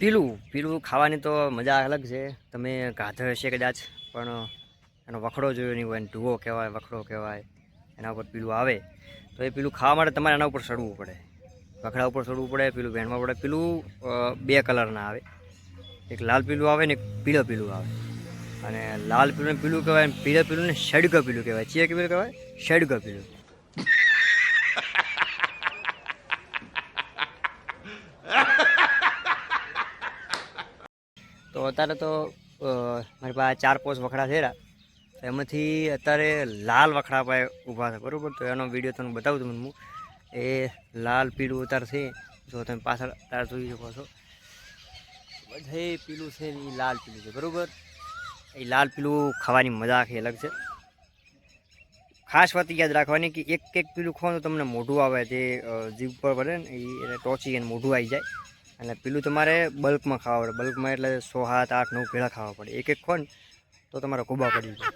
પીલું પીલું ખાવાની તો મજા અલગ છે. તમે ગાધો હશે કદાચ, પણ એનો વખડો જોયો નહીં હોય. એને ઢુવો કહેવાય, વખડો કહેવાય. એના ઉપર પીલું આવે તો એ પીલું ખાવા માટે તમારે એના ઉપર ચડવું પડે, વખડા ઉપર ચડવું પડે, પીલું વેણવા પડે. પીલું બે કલરના આવે, એક લાલ પીલું આવે ને એક પીળો પીલું આવે. અને લાલ પીલું પીલું કહેવાય, પીળો પીલું ને શેડગ પીલું કહેવાય. ચીયા કે પીલું કહેવાય? શેડગ પીલું. તો અત્યારે તો મારી પાસે 4-5 વખડા થયેલા, એમાંથી અત્યારે લાલ વખડા પાસે ઊભા છે, બરાબર. તો એનો વિડીયો તમને બતાવું તમને હું. એ લાલ પીળું અત્યારે છે, જો તમે પાછળ અત્યારે જોઈ શકો છો. બધે પીલું છે ને એ લાલ પીલું છે, બરાબર. એ લાલ પીલું ખાવાની મજા આખી અલગ છે. ખાસ વાત યાદ રાખવાની કે એક એક પીલું ખાવ તો તમને મોઢું આવે, જે જીભ પર પડે ને એને ટોચી અને મોઢું આવી જાય. અને પીલું તમારે બલ્કમાં ખાવા પડે, બલ્કમાં એટલે 6, 7, 8, 9 ભેળા ખાવા પડે. એક એક ખો ને તો તમારે કુબા પડી જાય.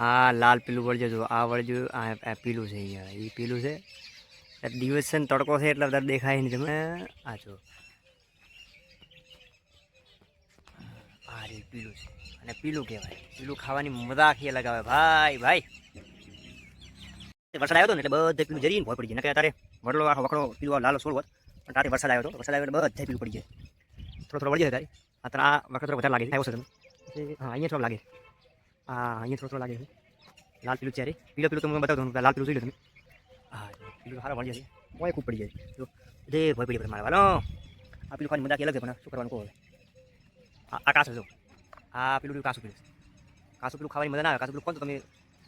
આ લાલ પીલું વળજો, જો આ વળજો. આ પીલું છે, અહીંયા એ પીલું છે. દિવસ છે ને તડકો છે એટલે બધા દેખાય નહીં. તમે આ જો આ રે પીલું છે, અને પીલું કહેવાય. પીલું ખાવાની મજા આખી અલગ આવે ભાઈ. ભાઈ વરસાદ આવ્યો હતો ને એટલે બધે પીલું જરીને ભોય પડી જાય. નકે તારે વડલો આખો વખડો પીલું લાલો સોળ હોત, પણ તારે વરસાદ આવ્યો હતો. વરસાદ આવ્યો એટલે બધે પીલું પડી જાય. થોડો વળી જાય તારે. આ વખત થોડો વધારે લાગે છે. આવ્યો છે તમે? હા, અહીંયા થોડો લાગે. હા, અહીંયા થોડો લાગે છે. લાલ પીલું છે. પીળો પીલું તમે બતાવો. લાલ પીલું જોઈ લો તમે. હા, પીલું સારા વળી જાય. કોઈ ખૂબ પડી જાય. જો બધે ભોય પડી પડે મારે વાલો. આ પીલું ખાવાની મજા આખી અલગ છે, પણ શું કરવાનું કહો હવે. આ કાસું જો, આ પીલું કાસું પીલું. કાસું પીલું ખાવાની મજા ના આવે. કાસું પીલું કોણ તો તમે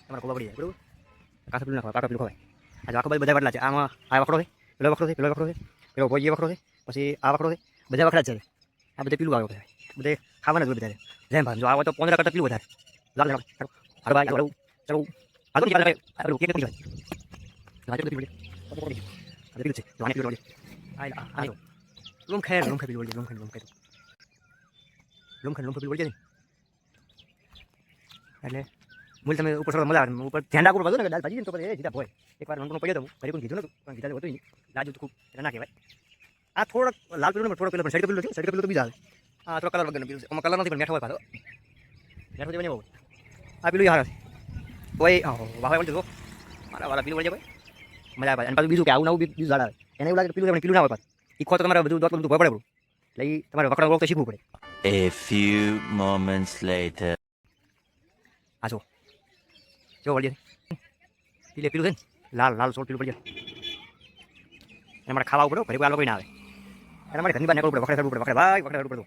તમારે ખોવા પડી જાય, બરાબર. કાસું પીલું ના ખાવા, પાકા પીલું ખવાય. આજે આખો બધા વખડા છે. આમાં આ વખડો છે, પેલો વખડો છે, પેલો વખડો છે, પેલો ભોજી વખડો છે, પછી આ વખડો છે. બધા વખડા જ છે. આ બધે પીલું આવે છે. બધે ખાવાના જ હોય બધા. જેમ ભાઈ જો આવે તો 15 કરતા પીલું વધારે. લાલ લાલ હાલો ભાઈ, ચાલો ચાલો આગળ નીકળ ભાઈ. આ કે પીલું ભાઈ પીલું છે. જોવાની પીલું આ લૂમ ખાય પીલું લૂમ ખાય પીલું છે. એટલે મૂળ તમે ઉપર થોડો મજા આવે. ઉપર ધ્યાન રાખવું પડતું ને દાલ ભાજી ને તો પછી એ જીતા હોય. એકવાર નોંધનું પડ્યો તો હું ઘરે કોઈ કીધું નતું, પણ કીધા હતું નહીં. લાજુ તો ખૂબ એટલે ના કહેવાય. આ થોડોક લાલ પીલું થોડો પેલો પણ સાઈડ પીલું છે. સાઈડ પીલું તો બીજા આવે. આ થોડો કલર વગરનો પીલું છે. આમાં કલર નથી પણ મેઠો હોય પાછો. મેઠો જેવા નહીં હોય. આ પીલું હારા છે. કોઈ વાહ વળજો મારા વાળા પીલું વળજે ભાઈ, મજા આવે. અને પાછું બીજું કે આવું નવું બીજું ઝાડ આવે. એને એવું લાગે પીલું ના હોય પાછું. એ ખો તો તમારે બધું દોત બધું ભય પડે પડે. એટલે એ તમારે વખડા વખત શીખવું પડે. A few moments later. આ જો વળજે પીલે પીલું છે ને લાલ લાલ સોળ પીલું પડી જાય. એને મારે ખાવા પડે. ઘરે કોઈ આ લોકો ના આવે. એને મારે ઘરની બહાર નીકળવું પડે. વખડે કરવું પડે. વખડે ભાઈ વખડે કરવું પડે.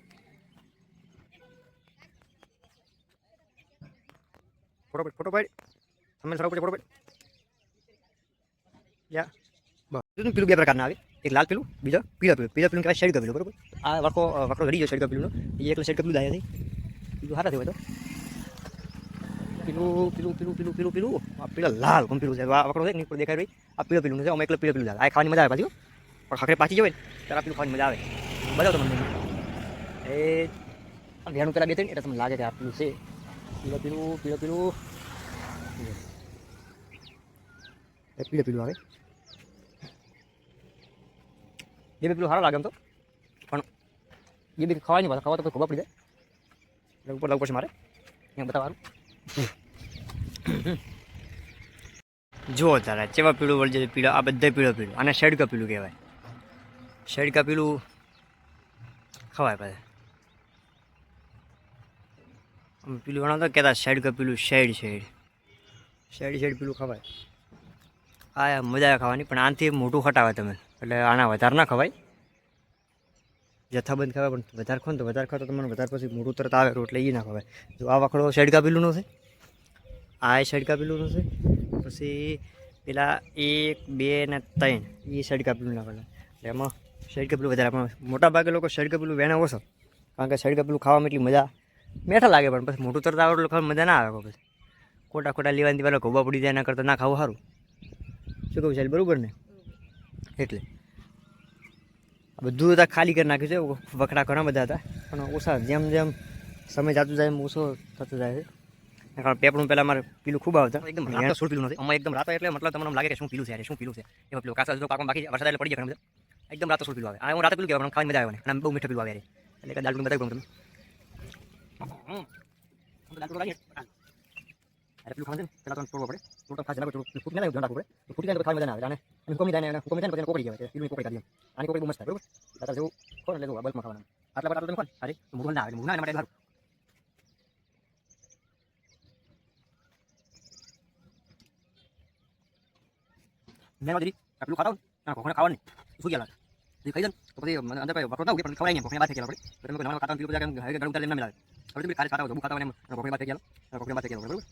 ફોટો પાડ તમે સર ઉપર ફોટો પાડ યા બસ. પીલું બે પ્રકારના આવે. એક લાલ પીલું, બીજો પીળો પીલું. પીળો પીલું કહેવાય શેડકા પીલું, બરાબર. આ વખડો ઘડી ગયો શેડકા પીલુંનો. એ એકલો શેડકા પીલું દાયા છે. પીલું સારા થયું હોય તો પીલું પીલું પીલું પીલું પીલું પીલું આ પીળો લાલ કોણ પીલું છે. આ વખડો છે ને ઉપર દેખાય ભાઈ. આ પીળો પીલું છે. અમે એકલો પીળો પીલું આ ખાવાની મજા આવે પાછી. પણ ખાખરે પાછી જવાય ને ત્યારે પીલું ખાવાની મજા આવે. બતાવો તમને એ ધ્યાન પેલા 2-3 એટલે તમને લાગે કે આ પીલું છે. પીળો પીલું પીળો પીલું એ પીળો પીલું આવે. બે પીલું સારા લાગે એમ તો, પણ એ બી ખવાય નહીં. પાછા ખાવા તો કોઈ ખબર પડી જાય. એટલે ઉપર લાવવું પડશે મારે અહીંયા બતાવવાનું. જો તારે ચેવા પીળું વળજે પીળો. આ બધા પીળો પીળું. આને શેડકા પીળું કહેવાય. શેડકા પીળું ખવાય પાછા. પીલું ઘણા તો કહેતા શેડકા પીલું શેડ પીલું ખવાય. આ મજા આવે ખાવાની, પણ આનાથી મોટું ખટાવે તમે. એટલે આના વધારે ના ખવાય. જથ્થાબંધ ખવાય, પણ વધારે ખો ને તો વધારે ખાતો તમને વધારે પછી મોટું તરત આવે એટલે એ ના ખવાય. જો આ વખડો શેડકા પીલુંનો છે. આ શેડકા પીલુંનો છે. પછી પેલા 1, 2 ને 3 એ શેડકા પીલું ના પડે. એટલે એમાં શેડકા પીલું વધારે. પણ મોટા ભાગે લોકો શેડકા પીલું વેણે ઓછો, કારણ કે શેડકા પીલું ખાવામાં એટલી મજા મેઠા લાગે. પણ પછી મોટું તરત આવે એટલે ખાવાની મજા ના આવે. પછી ખોટા લેવાની પહેલાં ઘોબા પડી જાય. એના કરતાં ના ખાવું સારું. શું કહું સાહેબ, બરાબર ને? એટલે બધું હતા ખાલી કરી નાખ્યું છે. વખડા ઘણા બધા હતા, પણ ઓછા જેમ જેમ સમય જતું જાય એમ ઓછો થતો જાય છે. કારણ પેપડું પહેલાં અમારે પીલું ખૂબ આવતા એકદમ રાતો સોળ પીલું નથી આમાં એકદમ રાતો એટલે મતલબ તમને લાગે કે શું પીલું છે યાર શું પીલું છે એમાં પેલું કાસા જો પાકમાં બાકી વરસાદ એટલે પડી જાય ઘણા બધા એકદમ રાતો સોળ પીલું આવે આ હું રાતે પીલું કહેવાય પણ ખાવાની મજા આવે ને અને બહુ મીઠું પીલું આવે યાર એટલે કે દાળ બતાવી દઉં તમે દાળ લાગી અરે પેલું ખાવાનું છે પેલા તો તોડવો પડે તોડતો ખાસ લાગે થોડું ફૂટ ના ધ્યાન રાખવું પડે ફૂટી જાય તો ખાવાની મજા ના આવે અને હુકમી જાય ને હુકમી જાય પછી કોપડી જાય પીલું કોપડી કાઢી આની કોપડી બહુ મસ્ત થાય બરોબર દાદા જેવું કોણ લેવું બલ્કમાં ખાવાનું આટલા બધા તમે કોણ અરે મુગલ ના આવે મુગલ ના માટે સારું મેનો દીદી પેલું ખાતા હોય કોખણે ખાવાનું શું ગયા લાગે ખાઈ જાય તો પછી અંદર પછી વખરો ના ઉગે પણ ખવડાય નહીં કોખણે બાદ થઈ ગયા આપણે તમે નવા ખાતા પીલું બધા હવે ગળું તાલે ના મિલાવે હવે તમે ખાલી ખાતા હોય બહુ ખાતા હોય એમ કોખણે બાદ થઈ ગયા કોખણે બાદ થઈ ગયા બરોબર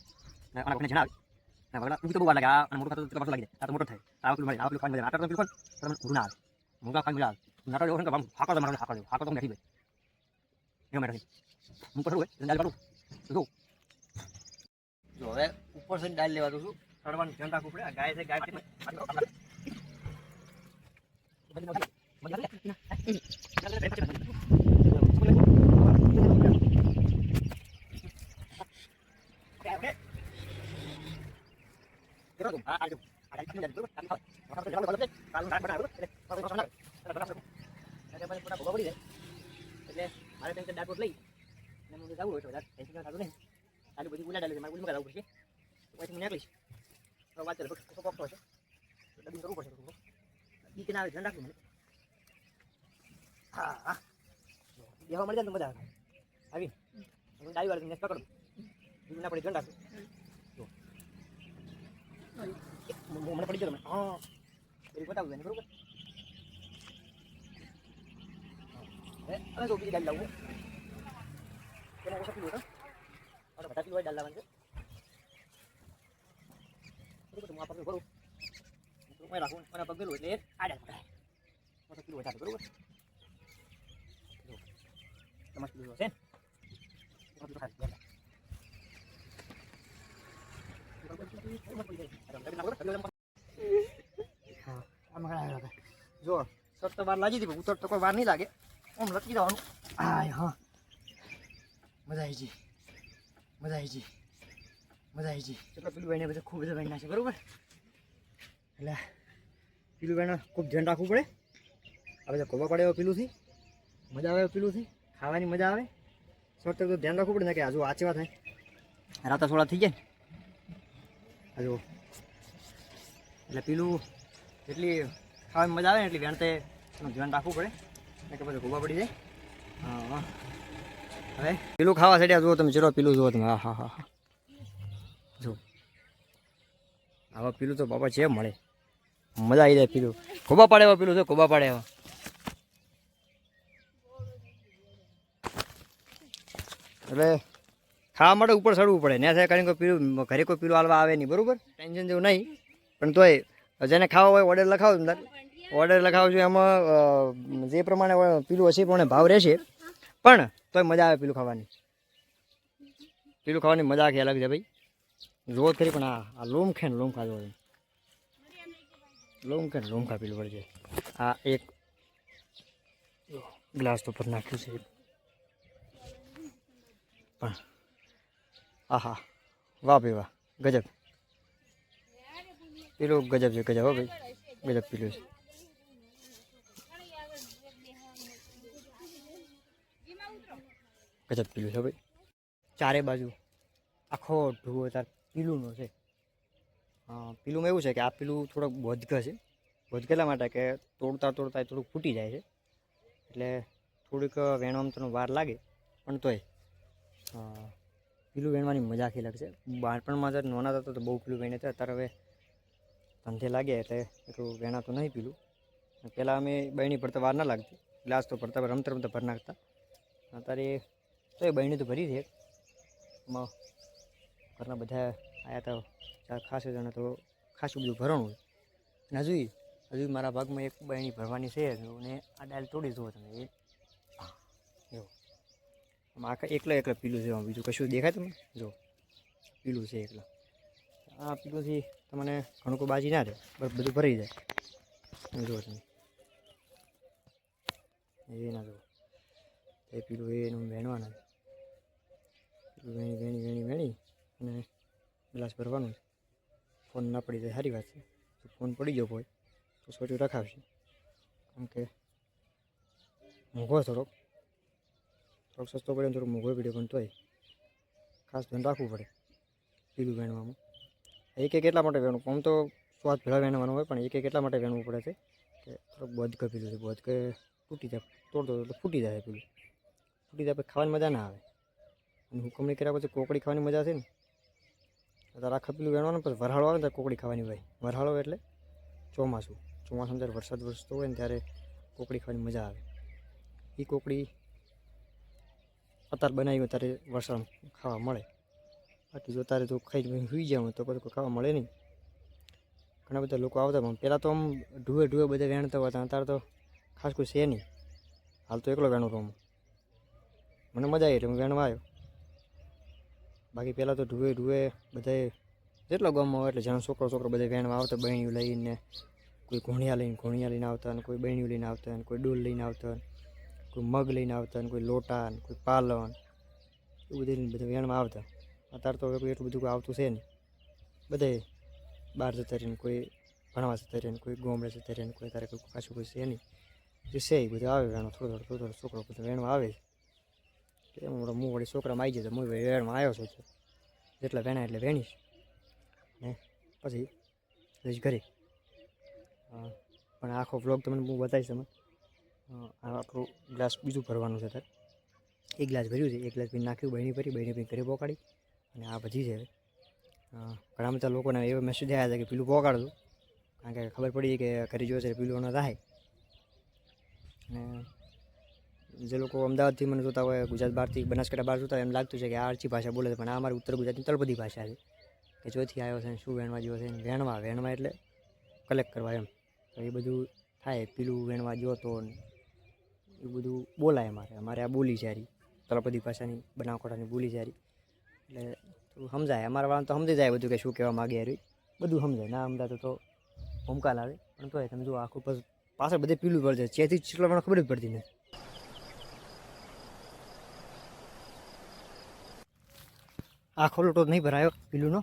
ને આના કોખણે જણા આવે ને વગડા ઉગી તો બહુ વાર લાગે આ મોટું ખાતું તો પાછું લાગી જાય આ તો મોટો થાય આ પેલું મળે આ પેલું ખાઈ મજા આટા તો પેલું કોણ તમે ઉડું ના આવે મુગા ખાઈ મજા આવે નાટો જેવો કે હાકો તો મારો હાકો તો નથી ભાઈ એવો મેં હું પછી હોય દાલ પાડું જો જો હવે ઉપર થી દાળ લેવા દઉં છું સડવાનું ધ્યાન રાખવું પડે ગાય છે ગાય એટલે મારે ત્યાં ડાકોર લઈ અને હું જવું હોય તો વધારે ટેન્શન ના થતું નહીં આલુ બધી ઉલાડાલી મારે ઉલમાં જવું પડશે પછી હું નીકળીશ વાત ચાલે પકતો હશે ડબિંગ કરવું પડશે થોડું બીક ના આવે ધ્યાન રાખવું મને હા હા બેહવા મળી જાય તો મજા આવે આવી હું ડાઈ વાળી નેક્સ્ટ પકડું બીજું ના પડે ધ્યાન રાખવું મને પડી ગયો તમે હા એ બતાવું ને બરોબર હવે તો બીજી ગાડી લાવું તેને ઓછા પીલું હતો બધા પીલું ડાલ લાવવાનું છે બરોબર હું આ પગલું ભરું હું રાખું અને પગલું એટલે આ ડાલ પકડાય ઓછા પીલું વધારે બરોબર તમારે પીલું હશે ને ખાસ જો સર તો વાર લાગી હતી ઉતર તો કોઈ વાર નહીં લાગે આમ લટકી જવાનું આય હા મજા આવી ગઈ મજા આવી ગઈ મજા આવી ગઈ એટલે પીલું ભાઈને બધા ખૂબ બધા ભાઈ નાખે બરાબર એટલે પીલું ભાઈને ખૂબ ધ્યાન રાખવું પડે આ બધા કોબા પડે એવો પીલુંથી મજા આવે પીલુંથી ખાવાની મજા આવે સર તો ધ્યાન રાખવું પડે ને કે હજુ આચેવા થાય રાતા સોળા થઈ જાય હજુ એટલે પીલું જેટલી ખાવાની મજા આવે ને એટલી વેણતે એનું ધ્યાન રાખવું પડે ને કે બધું ગોબા પડી જાય હા હવે પીલું ખાવા સાઈડ જુઓ તમે ચલો પીલું જુઓ તમે હા હા હા હા જો આવા પીલું તો બાપા છે મળે મજા આવી જાય પીલું ગોબા પાડે એવા પીલું છે ગોબા પાડે એવા એટલે ખાવા માટે ઉપર ચડવું પડે ને થાય કારણ કે પીલું ઘરે કોઈ પીલું હાલવા આવે નહીં બરાબર ટેન્શન જેવું નહીં પણ તોય જેને ખાવા હોય ઓર્ડર લખાવો અંદર ઓર્ડર લખાવો છો એમાં જે પ્રમાણે પીલું હશે એ પ્રમાણે ભાવ રહેશે પણ તોય મજા આવે પીલું ખાવાની મજા આખી અલગ છે ભાઈ જોવો જ ખરી પણ આ લોમખે ને લોમખા જોવો લોમખે ને લોમખા પીલું પડે છે આ એક ગ્લાસ તો પર નાખ્યું છે પણ આહા વાહ ભાઈ વાહ ગજબ પીલું ગજબ છે ગજબ હો ભાઈ ગજબ પીલું છે ગજબ પીલું છે ભાઈ ચારે બાજુ આખો ઢૂવો તાર પીલુંનો છે પીલુંમાં એવું છે કે આ પીલું થોડોક બોધક છે બોધકેલા માટે કે તોડતા તોડતા થોડુંક ફૂટી જાય છે એટલે થોડીક વેણવામાં તો વાર લાગે પણ તોય પીલું વેણવાની મજા આખી લાગશે બાળપણમાં જ્યારે નાના હતા તો બહુ પીલું વેણે હતા અત્યારે હવે ધંધે લાગે એટલે એટલું વેણાતું નહીં પીલું પહેલાં અમે બહેણી ભરતા વાર ના લાગતી ગ્લાસ તો ભરતા રમતા રમતા ભર નાખતા અત્યારે તો એ બહેણી તો ભરી છે એમાં ઘરના બધા આવ્યા હતા ચાર ખાસ જણા તો ખાસું બધું ભરવાનું હોય અને હજુ મારા ભાગમાં એક બહેણી ભરવાની છે અને આ ડાલ તોડી જુઓ તમે એ એવું આખા એકલા પીલું છે બીજું કશું દેખાય તમને જો પીલું છે એકલા આ પીલુંથી તમને ઘણું કોઈ બાજી ના રહે બધું ભરાઈ જાય જુઓ તમે એ ના જુઓ એ પીલું એનું વેણવાના પીલું વેણી અને ગ્લાસ ભરવાનું છે. ફોન ના પડી જાય સારી વાત છે. જો ફોન પડી ગયો હોય તો સોચું રખાવશે, કારણ કે મોંઘો થોડોક સસ્તો પડે ને થોડોક મોંઘો પડે, પણ તોય ખાસ ધ્યાન રાખવું પડે પીલું વેણવામાં. એક એટલા માટે વેણવું, આમ તો સ્વાદ ભેળા વેણવાનું હોય, પણ એક એટલા માટે વેણવું પડે છે કે થોડુંક બોધક પીલું છે. બોધક તૂટી જાય, તોડતો એટલે ફૂટી જાય. પીલું ફૂટી જાય પછી ખાવાની મજા ના આવે. અને હુકમણી કર્યા પછી કોકડી ખાવાની મજા છે ને. અત્યારે આખા પીલું વેણવાનું, પછી વરહાળો આવે ને ત્યારે કોકડી ખાવાની હોય. વરહાળો એટલે ચોમાસું. ચોમાસામાં જ્યારે વરસાદ વરસતો હોય ને ત્યારે કોકડી ખાવાની મજા આવે. એ કોકડી અત્યારે બનાવી હોય ત્યારે વરસાદ ખાવા મળે. બાકી જો તારે તો ખાઈ સુઈ જાવ તો પછી કોઈ ખાવા મળે નહીં. ઘણા બધા લોકો આવતા, પણ પહેલાં તો આમ ઢુએ બધા વેણતા હતા. અત્યારે તો ખાસ કોઈ છે નહીં. હાલ તો એકલો વેણું રહું. મને મજા આવી એટલે હું વેણવા આવ્યો. બાકી પહેલાં તો ઢુએ બધાએ જેટલો ગામમાં હોય એટલે જાણ છોકરો બધા વેણવા આવતા. બહેણીઓ લઈને, કોઈ ઘોણિયા લઈને આવતા, અને કોઈ બહેણીઓ લઈને આવતા, અને કોઈ ડોલ લઈને આવતા, કોઈ મગ લઈને આવતા, અને કોઈ લોટા, ને કોઈ પાલન, એવું બધું બધા વેણવા આવતા. અત્યારે તો હવે કોઈ એટલું બધું કોઈ આવતું છે નહીં. બધાએ બહાર જતા રહીને, કોઈ ભણવા જતા રહીને, કોઈ ગામડે જતા રહીને, કોઈ તારે કોઈ પાછું કોઈ છે નહીં. જે છે એ બધું આવે વેણો, થોડો છોકરો બધો વેણવા આવે છે. એમ હું વળી છોકરામાં આવી જાય તો હું વેણમાં આવ્યો છું. જેટલા વેણા એટલે વેણીશ ને પછી જઈશ ઘરે. પણ આખો વ્લોગ તમને હું બતાવીશ. તમે આપણું ગ્લાસ બીજું ભરવાનું છે. ત્યારે એક ગ્લાસ ભર્યું છે, એક ગ્લાસ પી નાખ્યું, બહેણી પી ઘરે પહોંચાડી. અને આ બધી છે. ઘણા બધા લોકોને એવો મેસેજ આવ્યા હતા કે પીલું પહોંચાડતું, કારણ કે ખબર પડી કે ઘરે જોશે પીલું ન થાય. અને જે લોકો અમદાવાદથી મને જોતા હોય, ગુજરાત બહારથી, બનાસકાંઠા બહાર જોતા હોય, એમ લાગતું છે કે આ આરચી ભાષા બોલે છે, પણ આ અમારી ઉત્તર ગુજરાતની તળપદી ભાષા છે. કે ચોથી આવ્યો છે, શું વેણવા જેવો છે. વેણવા એટલે કલેક્ટ કરવા એમ. તો એ બધું થાય. પીલું વેણવા જોતો એ બધું બોલાય. અમારે આ બોલી છે હારી, તળપદી ભાષાની, બનાસકાંઠાની બોલી છે હારી. એટલે થોડું સમજાય. અમારા વાળા તો સમજી જાય બધું કે શું કહેવા માગે હારી, બધું સમજાય. ના સમજાતું તો ભૂમકા લાવે. પણ તોય તમે જો આખું પાછળ બધે પીલું પડે છે. ચેથી કેટલા મને ખબર જ પડતી નથી. આખો લોટો નહીં ભરાયો પીલુંનો.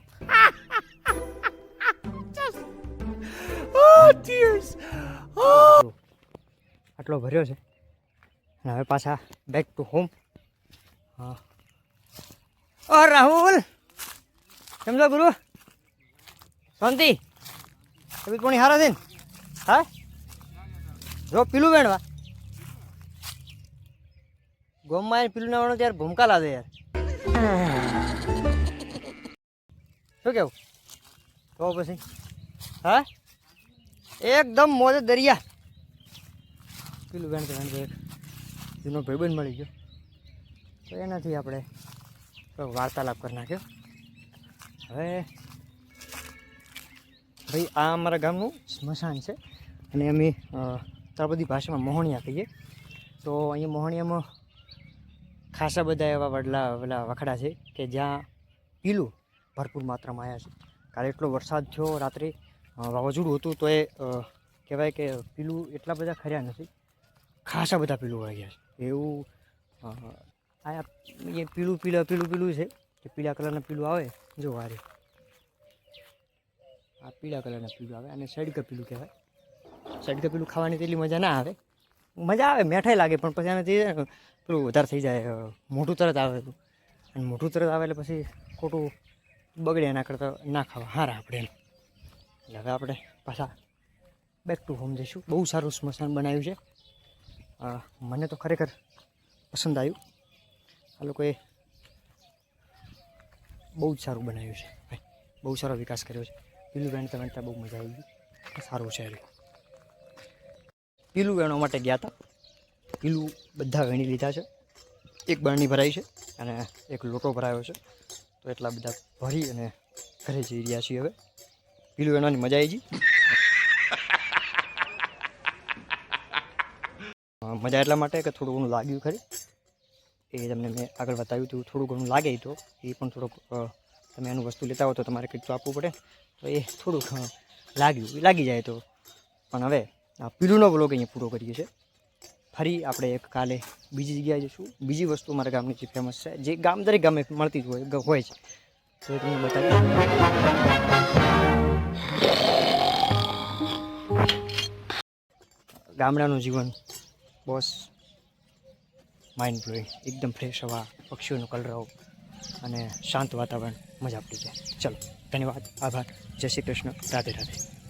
આટલો ભર્યો છે. અને હવે પાછા બેક ટુ હોમ. હા, ઓ રાહુલ, સમજો ગુરુ, શાંતિ, તબિયત પાણી સારા છે ને? હા, જો પીલું વેણવા ગોમમાં પીલું ના વેણો ત્યારે ભૂમકા લાવે યાર. શું કેવું? તો પછી હા, એકદમ મોજે દરિયા. પીલું વેણતો એક જૂનો ભાઈબંધ મળી ગયો, તો એનાથી આપણે વાર્તાલાપ કરી નાખ્યો. હવે ભાઈ આ અમારા ગામનું સ્મશાન છે, અને અમે તળપદી ભાષામાં મોહણિયા કહીએ. તો અહીંયા મોહણિયામાં ખાસા બધા એવા પેલા વખડા છે કે જ્યાં પીલું ભરપૂર માત્રામાં આવ્યા છે. કાલે એટલો વરસાદ થયો, રાત્રે વાવાઝોડું હતું, તો એ કહેવાય કે પીલું એટલા બધા ખર્યા નથી. ખાસા બધા પીલું આવી ગયા છે. એવું આ એ પીલું છે કે પીળા કલરના પીલું આવે. જો વારે આ પીળા કલરના પીલું આવે, અને સડકા પીલું કહેવાય. સડકા પીલું ખાવાની તેટલી મજા ના આવે. મજા આવે, મેઠાઈ લાગે, પણ પછી આનાથી પેલું વધારે થઈ જાય. મોઢું તરત આવે હતું, અને મોઢું તરત આવે એટલે પછી ખોટું બગડે. એના કરતાં ના ખાવા હારા આપણે એમ. એટલે હવે આપણે પાછા બેક ટુ હોમ જઈશું. બહુ સારું સ્મશાન બનાવ્યું છે. મને તો ખરેખર પસંદ આવ્યું. આ લોકોએ બહુ જ સારું બનાવ્યું છે ભાઈ, બહુ સારો વિકાસ કર્યો છે. પીલું વેણતા બહુ મજા આવી ગઈ. સારું છે. પીલું વેણવા માટે ગયા હતા. પીલું બધા વેણી લીધા છે. એક બરણી ભરાઈ છે અને એક લોટો ભરાયો છે. તો એટલા બધા ભરી અને ઘરે જઈ રહ્યા છીએ. હવે પીલું વેણવાની મજા આવી ગઈ. મજા એટલા માટે કે થોડું ઘણું લાગ્યું ખરી, એ તમને મેં આગળ બતાવ્યું હતું. થોડું ઘણું લાગે તો એ પણ થોડુંક તમે એનું વસ્તુ લેતા હો તો તમારે કંઈક તો આપવું પડે. તો એ થોડુંક લાગી જાય તો. પણ હવે આ પીલુંનો વ્લોગ અહીંયા પૂરો કરીએ છીએ. ફરી આપણે એક કાલે બીજી જગ્યાએ જઈશું. બીજી વસ્તુ અમારા ગામની જે ફેમસ છે, જે દરેક ગામે મળતી જ હોય છે. તો એ તમને બતાવી. ગામડાનું જીવન બોસ માઇન્ડ બ્લોઈંગ, એકદમ ફ્રેશ હવા, પક્ષીઓનો કલરવ અને શાંત વાતાવરણ, મજા પડી જાય. ચલો, ધન્યવાદ, આભાર, જય શ્રી કૃષ્ણ, રાધે રાધે.